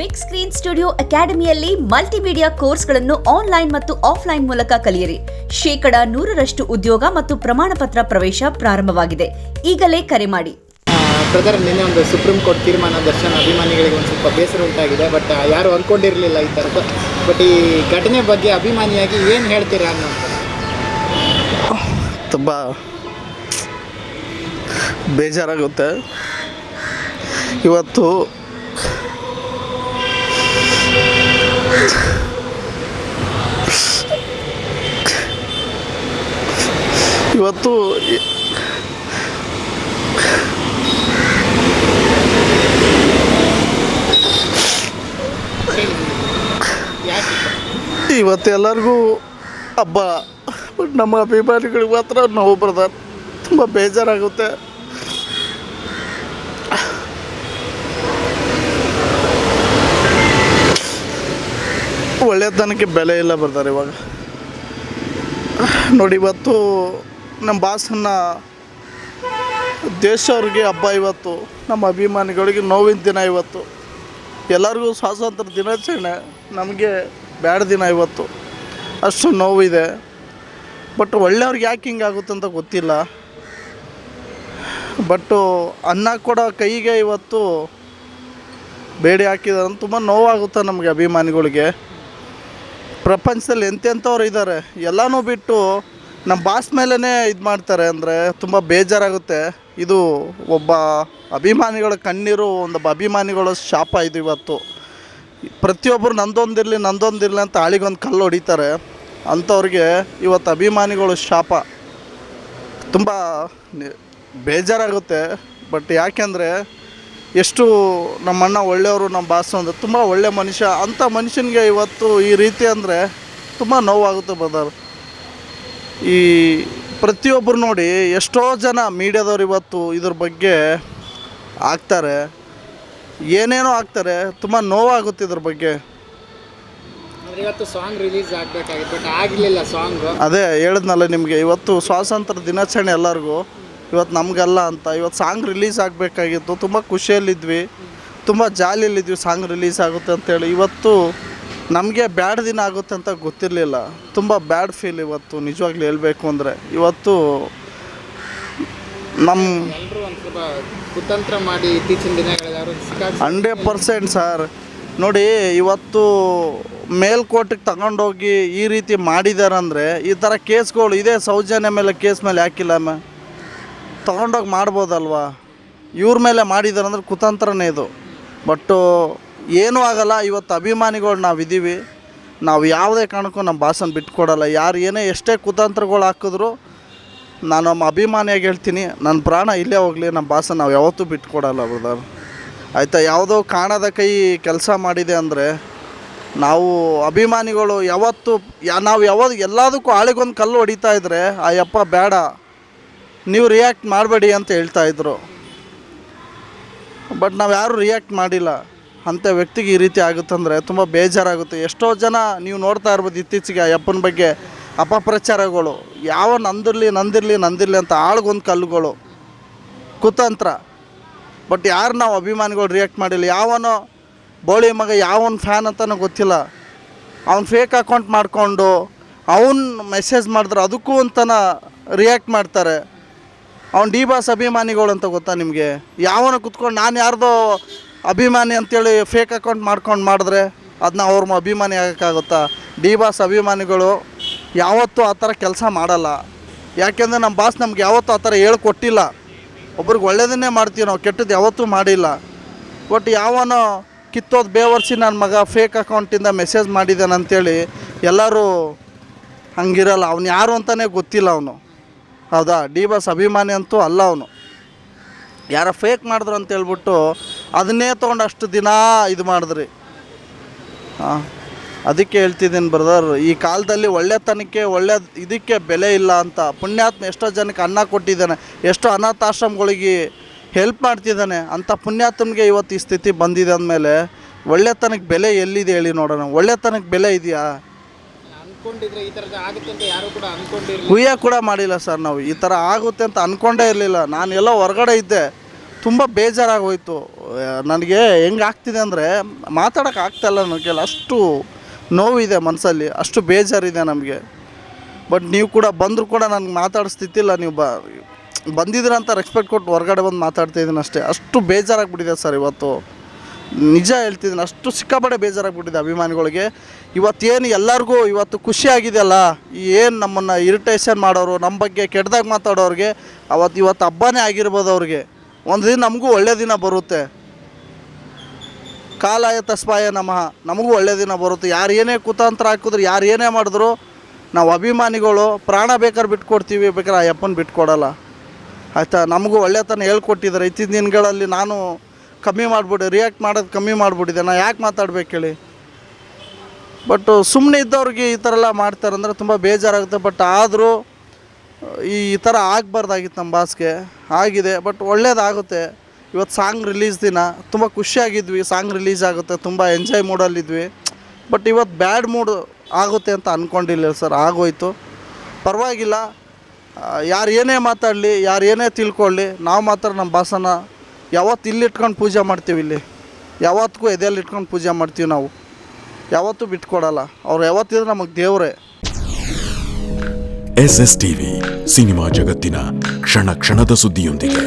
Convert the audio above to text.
Big screen studio ಅಕಾಡೆಮಿಯಲ್ಲಿ multimedia ಕೋರ್ಸ್ಗಳನ್ನು online ಮತ್ತು ಆಫ್ಲೈನ್ ಮೂಲಕ ಕಲಿಯಿರಿ. 100% ಉದ್ಯೋಗ ಮತ್ತು ಪ್ರಮಾಣ ಪತ್ರ ಪ್ರವೇಶ ಪ್ರಾರಂಭವಾಗಿದೆ. ಈಗಲೇ ಕರೆ ಮಾಡಿ. ಬ್ರದರ್, ನಿನ್ನೆ ಒಂದು ಸುಪ್ರೀಂ ಕೋರ್ಟ್ ತೀರ್ಮಾನ ದರ್ಶನ್ ಅಭಿಮಾನಿಗಳಿಗೆ ಒಂದು ಸ್ವಲ್ಪ ಬೇಸರ ಉಂಟಾಗಿದೆ. ಬಟ್ ಯಾರು ಅಂದ್ಕೊಂಡಿರಲಿಲ್ಲ ಈ ಥರದ್ದು. ಬಟ್ ಈ ಘಟನೆ ಬಗ್ಗೆ ಅಭಿಮಾನಿಯಾಗಿ ಏನು ಹೇಳ್ತೀರಾ ಅನ್ನೋದು? ತುಂಬ ಬೇಜಾರಾಗುತ್ತೆ. ಇವತ್ತು ಇವತ್ತೆಲ್ಲರಿಗೂ ಹಬ್ಬ, ಬಟ್ ನಮ್ಮ ಅಭಿಮಾನಿಗಳಿಗೆ ಮಾತ್ರ ನೋವು ಬ್ರದರ್. ತುಂಬ ಬೇಜಾರಾಗುತ್ತೆ. ಒಳ್ಳೆತನಕ್ಕೆ ಬೆಲೆ ಇಲ್ಲ ಬ್ರದರ್. ಇವಾಗ ನೋಡಿ, ಇವತ್ತು ನಮ್ಮ ಬಾಸನ್ನ ದೇಶವ್ರಿಗೆ ಹಬ್ಬ. ಇವತ್ತು ನಮ್ಮ ಅಭಿಮಾನಿಗಳಿಗೆ ನೋವಿನ ದಿನ. ಇವತ್ತು ಎಲ್ಲರಿಗೂ ಸ್ವಾತಂತ್ರ್ಯ ದಿನಾಚರಣೆ, ನಮಗೆ ಬ್ಯಾಡ ದಿನ. ಇವತ್ತು ಅಷ್ಟು ನೋವಿದೆ. ಬಟ್ ಒಳ್ಳೆಯವ್ರಿಗೆ ಯಾಕೆ ಹಿಂಗಾಗುತ್ತೆ ಅಂತ ಗೊತ್ತಿಲ್ಲ. ಬಟ್ಟು ಅನ್ನ ಕೊಡೋ ಕೈಗೆ ಇವತ್ತು ಬೇಡಿ ಹಾಕಿದ್ದಾರೆ ಅಂತ ತುಂಬ ನೋವಾಗುತ್ತೆ ನಮಗೆ ಅಭಿಮಾನಿಗಳಿಗೆ. ಪ್ರಪಂಚದಲ್ಲಿ ಎಂತೆಂಥವ್ರು ಇದ್ದಾರೆ, ಎಲ್ಲನೂ ಬಿಟ್ಟು ನಮ್ಮ ಬಾಸ್ ಮೇಲೇ ಇದು ಮಾಡ್ತಾರೆ ಅಂದರೆ ತುಂಬ ಬೇಜಾರಾಗುತ್ತೆ. ಇದು ಒಬ್ಬ ಅಭಿಮಾನಿಗಳ ಕಣ್ಣೀರು, ಒಂದು ಅಭಿಮಾನಿಗಳ ಶಾಪ ಇದು. ಇವತ್ತು ಪ್ರತಿಯೊಬ್ಬರು ನಂದೊಂದಿರಲಿ ಅಂತ ಆಳಿಗೊಂದು ಕಲ್ಲು ಹೊಡಿತಾರೆ. ಅಂಥವ್ರಿಗೆ ಇವತ್ತು ಅಭಿಮಾನಿಗಳು ಶಾಪ. ತುಂಬ ಬೇಜಾರಾಗುತ್ತೆ. ಬಟ್ ಯಾಕೆಂದರೆ ಎಷ್ಟು ನಮ್ಮಣ್ಣ ಒಳ್ಳೆಯವರು, ನಮ್ಮ ಬಾಸು ಅಂದರೆ ತುಂಬ ಒಳ್ಳೆ ಮನುಷ್ಯ. ಅಂಥ ಮನುಷ್ಯನಿಗೆ ಇವತ್ತು ಈ ರೀತಿ ಅಂದರೆ ತುಂಬ ನೋವಾಗುತ್ತೆ ಬ್ರದರ್. ಈ ಪ್ರತಿಯೊಬ್ಬರು ನೋಡಿ, ಎಷ್ಟೋ ಜನ ಮೀಡಿಯಾದವ್ರು ಇವತ್ತು ಇದ್ರ ಬಗ್ಗೆ ಆಗ್ತಾರೆ, ಏನೇನೋ ಆಗ್ತಾರೆ. ತುಂಬ ನೋವಾಗುತ್ತೆ ಇದ್ರ ಬಗ್ಗೆ. ಇವತ್ತು ಸಾಂಗ್ ರಿಲೀಸ್ ಆಗಬೇಕಾಗಿತ್ತು, ಬಟ್ ಆಗಲಿಲ್ಲ ಸಾಂಗ್. ಅದೇ ಹೇಳಿದ್ನಲ್ಲ ನಿಮಗೆ, ಇವತ್ತು ಸ್ವಾತಂತ್ರ್ಯ ದಿನಾಚರಣೆ ಎಲ್ಲರಿಗೂ, ಇವತ್ತು ನಮಗೆಲ್ಲ ಅಂತ. ಇವತ್ತು ಸಾಂಗ್ ರಿಲೀಸ್ ಆಗಬೇಕಾಗಿತ್ತು. ತುಂಬ ಖುಷಿಯಲ್ಲಿದ್ವಿ, ತುಂಬ ಜಾಲಿಯಲ್ಲಿದ್ವಿ ಸಾಂಗ್ ರಿಲೀಸ್ ಆಗುತ್ತೆ ಅಂತೇಳಿ. ಇವತ್ತು ನಮಗೆ ಬ್ಯಾಡ್ ದಿನ ಆಗುತ್ತೆ ಅಂತ ಗೊತ್ತಿರಲಿಲ್ಲ. ತುಂಬ ಬ್ಯಾಡ್ ಫೀಲ್ ಇವತ್ತು, ನಿಜವಾಗ್ಲೂ ಹೇಳಬೇಕು ಅಂದರೆ. ಇವತ್ತು ನಮ್ಮ ಎಲ್ಲರೂ ಒಂದು ಸ್ವಲ್ಪ ಕುತಂತ್ರ ಮಾಡಿ ಇತ್ತೀಚಿನ ದಿನಗಳಲ್ಲಿ 100% ಸರ್. ನೋಡಿ, ಇವತ್ತು ಮೇಲ್ಕೋರ್ಟಿಗೆ ತಗೊಂಡೋಗಿ ಈ ರೀತಿ ಮಾಡಿದ್ದಾರೆ ಅಂದರೆ, ಈ ಥರ ಕೇಸ್ಗಳು ಇದೇ ಸೌಜನ್ಯ ಮೇಲೆ ಕೇಸ್ ಮೇಲೆ ಯಾಕಿಲ್ಲ ತೊಗೊಂಡೋಗಿ ಮಾಡ್ಬೋದಲ್ವಾ? ಇವ್ರ ಮೇಲೆ ಮಾಡಿದ್ದಾರೆ ಅಂದರೆ ಕುತಂತ್ರನೇ ಇದು. ಬಟ್ಟು ಏನೂ ಆಗಲ್ಲ. ಇವತ್ತು ಅಭಿಮಾನಿಗಳು ನಾವಿದ್ದೀವಿ. ನಾವು ಯಾವುದೇ ಕಾರಣಕ್ಕೂ ನಮ್ಮ ಬಾಸನ್ನು ಬಿಟ್ಕೊಡಲ್ಲ. ಯಾರು ಏನೇ ಎಷ್ಟೇ ಕುತಂತ್ರಗಳು ಹಾಕಿದ್ರು ನಾನು ನಮ್ಮ ಅಭಿಮಾನಿಯಾಗಿ ಹೇಳ್ತೀನಿ, ನನ್ನ ಪ್ರಾಣ ಇಲ್ಲೇ ಹೋಗಲಿ, ನಮ್ಮ ಬಾಸನ್ನು ನಾವು ಯಾವತ್ತೂ ಬಿಟ್ಕೊಡಲ್ಲ ಬ್ರದರ್. ಆಯಿತಾ? ಯಾವುದೋ ಕಾಣದ ಕೈ ಕೆಲಸ ಮಾಡಿದೆ ಅಂದರೆ ನಾವು ಅಭಿಮಾನಿಗಳು ಯಾವತ್ತು ಎಲ್ಲದಕ್ಕೂ ಆಳಿಗೊಂದು ಕಲ್ಲು ಹೊಡಿತಾ ಇದ್ದರೆ, ಅಯ್ಯಪ್ಪ ಬೇಡ, ನೀವು ರಿಯಾಕ್ಟ್ ಮಾಡಬೇಡಿ ಅಂತ ಹೇಳ್ತಾಯಿದ್ರು. ಬಟ್ ನಾವು ಯಾರೂ ರಿಯಾಕ್ಟ್ ಮಾಡಿಲ್ಲ. ಅಂಥ ವ್ಯಕ್ತಿಗೆ ಈ ರೀತಿ ಆಗುತ್ತಂದರೆ ತುಂಬ ಬೇಜಾರಾಗುತ್ತೆ. ಎಷ್ಟೋ ಜನ ನೀವು ನೋಡ್ತಾ ಇರ್ಬೋದು ಇತ್ತೀಚೆಗೆ ಅಯ್ಯಪ್ಪನ ಬಗ್ಗೆ ಅಪಪ್ರಚಾರಗಳು, ಯಾವ ನಂದಿರಲಿ ಅಂತ ಆಳ್ಗೊಂದು ಕಲ್ಲುಗಳು, ಕುತಂತ್ರ. ಬಟ್ ಯಾರು ನಾವು ಅಭಿಮಾನಿಗಳು ರಿಯಾಕ್ಟ್ ಮಾಡಿಲ್ಲ. ಯಾವನೋ ಬೋಳಿ ಮಗ, ಯಾವನ ಫ್ಯಾನ್ ಅಂತಲೂ ಗೊತ್ತಿಲ್ಲ, ಅವ್ನು ಫೇಕ್ ಅಕೌಂಟ್ ಮಾಡಿಕೊಂಡು ಅವನು ಮೆಸೇಜ್ ಮಾಡಿದ್ರೆ ಅದಕ್ಕೂ ಅಂತನ ರಿಯಾಕ್ಟ್ ಮಾಡ್ತಾರೆ. ಅವ್ನು ಡಿ ಬಾಸ್ ಅಭಿಮಾನಿಗಳು ಅಂತ ಗೊತ್ತಾ ನಿಮಗೆ? ಯಾವನ ಕುತ್ಕೊಂಡು ನಾನು ಯಾರ್ದೋ ಅಭಿಮಾನಿ ಅಂತೇಳಿ ಫೇಕ್ ಅಕೌಂಟ್ ಮಾಡ್ಕೊಂಡು ಮಾಡಿದ್ರೆ ಅದನ್ನ ಅವ್ರ ಅಭಿಮಾನಿ ಆಗೋಕ್ಕಾಗುತ್ತಾ? ಡಿ ಬಾಸ್ ಅಭಿಮಾನಿಗಳು ಯಾವತ್ತೂ ಆ ಥರ ಕೆಲಸ ಮಾಡಲ್ಲ. ಯಾಕೆಂದರೆ ನಮ್ಮ ಬಾಸ್ ನಮ್ಗೆ ಯಾವತ್ತೂ ಆ ಥರ ಹೇಳ್ಕೊಟ್ಟಿಲ್ಲ. ಒಬ್ರಿಗೆ ಒಳ್ಳೆಯದನ್ನೇ ಮಾಡ್ತೀವಿ ನಾವು, ಕೆಟ್ಟದ್ದು ಯಾವತ್ತೂ ಮಾಡಿಲ್ಲ. ಬಟ್ ಯಾವನೋ ಕಿತ್ತೋದು ಬೇವರ್ಸಿ ನನ್ನ ಮಗ ಫೇಕ್ ಅಕೌಂಟಿಂದ ಮೆಸೇಜ್ ಮಾಡಿದ್ದಾನೆ ಅಂಥೇಳಿ ಎಲ್ಲರೂ ಹಂಗಿರಲ್ಲ. ಅವ್ನು ಯಾರು ಅಂತಲೇ ಗೊತ್ತಿಲ್ಲ ಅವನು. ಹೌದಾ? ಡಿ ಬಾಸ್ ಅಭಿಮಾನಿ ಅಂತೂ ಅಲ್ಲ ಅವನು. ಯಾರೋ ಫೇಕ್ ಮಾಡಿದ್ರು ಅಂತೇಳ್ಬಿಟ್ಟು ಅದನ್ನೇ ತೊಗೊಂಡು ಅಷ್ಟು ದಿನ ಇದು ಮಾಡಿದ್ರಿ. ಅದಕ್ಕೆ ಹೇಳ್ತಿದ್ದೀನಿ ಬ್ರದರ್, ಈ ಕಾಲದಲ್ಲಿ ಒಳ್ಳೆತನಕ್ಕೆ ಇದಕ್ಕೆ ಬೆಲೆ ಇಲ್ಲ ಅಂತ. ಪುಣ್ಯಾತ್ಮ ಎಷ್ಟೋ ಜನಕ್ಕೆ ಅನ್ನ ಕೊಟ್ಟಿದ್ದಾನೆ, ಎಷ್ಟೋ ಅನಾಥಾಶ್ರಮಗಳಿಗೆ ಹೆಲ್ಪ್ ಮಾಡ್ತಿದ್ದಾನೆ. ಅಂಥ ಪುಣ್ಯಾತ್ಮನಿಗೆ ಇವತ್ತು ಈ ಸ್ಥಿತಿ ಬಂದಿದೆ ಅಂದಮೇಲೆ ಒಳ್ಳೆತನಕ್ಕೆ ಬೆಲೆ ಎಲ್ಲಿದೆ ಹೇಳಿ ನೋಡೋಣ? ಒಳ್ಳೆತನಕ್ಕೆ ಬೆಲೆ ಇದೆಯಾ? ಅನ್ಕೊಂಡಿರಲಿಲ್ಲ, ಗುಯ್ಯ ಕೂಡ ಮಾಡಿಲ್ಲ ಸರ್. ನಾವು ಈ ಥರ ಆಗುತ್ತೆ ಅಂತ ಅಂದ್ಕೊಂಡೇ ಇರಲಿಲ್ಲ. ನಾನು ಎಲ್ಲೋ ಹೊರಗಡೆ ಇದ್ದೆ, ತುಂಬ ಬೇಜಾರಾಗೋಯ್ತು. ನನಗೆ ಹೆಂಗೆ ಆಗ್ತಿದೆ ಅಂದರೆ ಮಾತಾಡೋಕೆ ಆಗ್ತಾಯಿಲ್ಲ ನನಗೆಲ್ಲ, ಅಷ್ಟು ನೋವಿದೆ ಮನಸ್ಸಲ್ಲಿ, ಅಷ್ಟು ಬೇಜಾರಿದೆ ನಮಗೆ. ಬಟ್ ನೀವು ಕೂಡ ಬಂದರೂ ಕೂಡ ನನಗೆ ಮಾತಾಡೋ ಸ್ಥಿತಿಲ್ಲ. ನೀವು ಬಂದಿದ್ದೀರ ಅಂತ ರೆಸ್ಪೆಕ್ಟ್ ಕೊಟ್ಟು ಹೊರಗಡೆ ಬಂದು ಮಾತಾಡ್ತಾಯಿದ್ದೀನಿ ಅಷ್ಟೇ. ಅಷ್ಟು ಬೇಜಾರಾಗ್ಬಿಟ್ಟಿದೆ ಸರ್ ಇವತ್ತು, ನಿಜ ಹೇಳ್ತಿದ್ದೀನಿ. ಅಷ್ಟು ಸಿಕ್ಕಾಪಟ್ಟೆ ಬೇಜಾರಾಗ್ಬಿಟ್ಟಿದೆ ಅಭಿಮಾನಿಗಳಿಗೆ. ಇವತ್ತೇನು ಎಲ್ಲರಿಗೂ ಇವತ್ತು ಖುಷಿಯಾಗಿದೆಯಲ್ಲ, ಏನು ನಮ್ಮನ್ನು ಇರಿಟೇಷನ್ ಮಾಡೋರು, ನಮ್ಮ ಬಗ್ಗೆ ಕೆಟ್ಟದಾಗಿ ಮಾತಾಡೋರಿಗೆ ಇವತ್ತು ಹಬ್ಬನೇ ಆಗಿರ್ಬೋದು ಅವ್ರಿಗೆ. ಒಂದು ದಿನ ನಮಗೂ ಒಳ್ಳೆ ದಿನ ಬರುತ್ತೆ. ಕಾಲಾಯ ತಸ್ಪಾಯ ನಮಃ, ನಮಗೂ ಒಳ್ಳೆ ದಿನ ಬರುತ್ತೆ. ಯಾರು ಏನೇ ಕುತಂತ್ರ ಹಾಕಿದ್ರು, ಯಾರು ಏನೇ ಮಾಡಿದ್ರು, ನಾವು ಅಭಿಮಾನಿಗಳು ಪ್ರಾಣ ಬೇಕಾದ್ರೆ ಬಿಟ್ಕೊಡ್ತೀವಿ, ಬೇಕಾದ್ರೆ ಆ ಅಪ್ಪನ ಬಿಟ್ಕೊಡಲ್ಲ ಆಯಿತಾ. ನಮಗೂ ಒಳ್ಳೆತನ ಹೇಳ್ಕೊಟ್ಟಿದ್ದಾರೆ. ಇತ್ತೀಚಿನ ದಿನಗಳಲ್ಲಿ ನಾನು ಕಮ್ಮಿ ಮಾಡಿಬಿಟ್ಟೆ, ರಿಯಾಕ್ಟ್ ಮಾಡೋದು ಕಮ್ಮಿ ಮಾಡಿಬಿಟ್ಟಿದ್ದೆ. ನಾನು ಯಾಕೆ ಮಾತಾಡ್ಬೇಕು ಹೇಳಿ. ಬಟ್ ಸುಮ್ಮನೆ ಇದ್ದವ್ರಿಗೆ ಈ ಥರ ಎಲ್ಲ ಮಾಡ್ತಾರಂದ್ರೆ ತುಂಬ ಬೇಜಾರಾಗುತ್ತೆ. ಬಟ್ ಆದರೂ ಈ ಥರ ಆಗಬಾರ್ದಾಗಿತ್ತು ನಮ್ಮ ಬಾಸ್ಗೆ, ಆಗಿದೆ. ಬಟ್ ಒಳ್ಳೇದಾಗುತ್ತೆ. ಇವತ್ತು ಸಾಂಗ್ ರಿಲೀಸ್ ದಿನ ತುಂಬ ಖುಷಿಯಾಗಿದ್ವಿ, ಸಾಂಗ್ ರಿಲೀಸ್ ಆಗುತ್ತೆ, ತುಂಬ ಎಂಜಾಯ್ ಮೂಡಲ್ಲಿದ್ವಿ. ಬಟ್ ಇವತ್ತು ಬ್ಯಾಡ್ ಮೂಡ್ ಆಗುತ್ತೆ ಅಂತ ಅಂದ್ಕೊಂಡಿಲ್ಲ ಸರ್, ಆಗೋಯ್ತು. ಪರವಾಗಿಲ್ಲ, ಯಾರು ಏನೇ ಮಾತಾಡಲಿ, ಯಾರು ಏನೇ ತಿಳ್ಕೊಳ್ಳಿ, ನಾವು ಮಾತ್ರ ನಮ್ಮ ಬಾಸನ ಯಾವತ್ತು ಇಲ್ಲಿಟ್ಕೊಂಡು ಪೂಜೆ ಮಾಡ್ತೀವಿ. ಇಲ್ಲಿ ಯಾವತ್ತಿಗೂ ಎದೆಯಲ್ಲಿ ಇಟ್ಕೊಂಡು ಪೂಜೆ ಮಾಡ್ತೀವಿ ನಾವು, ಯಾವತ್ತೂ ಬಿಟ್ಕೊಡಲ್ಲ. ಅವ್ರು ಯಾವತ್ತಿದ್ರೆ ನಮಗೆ ದೇವರೇ. SS ಟಿವಿ, ಸಿನಿಮಾ ಜಗತ್ತಿನ ಕ್ಷಣ ಕ್ಷಣದ ಸುದ್ದಿಯೊಂದಿಗೆ.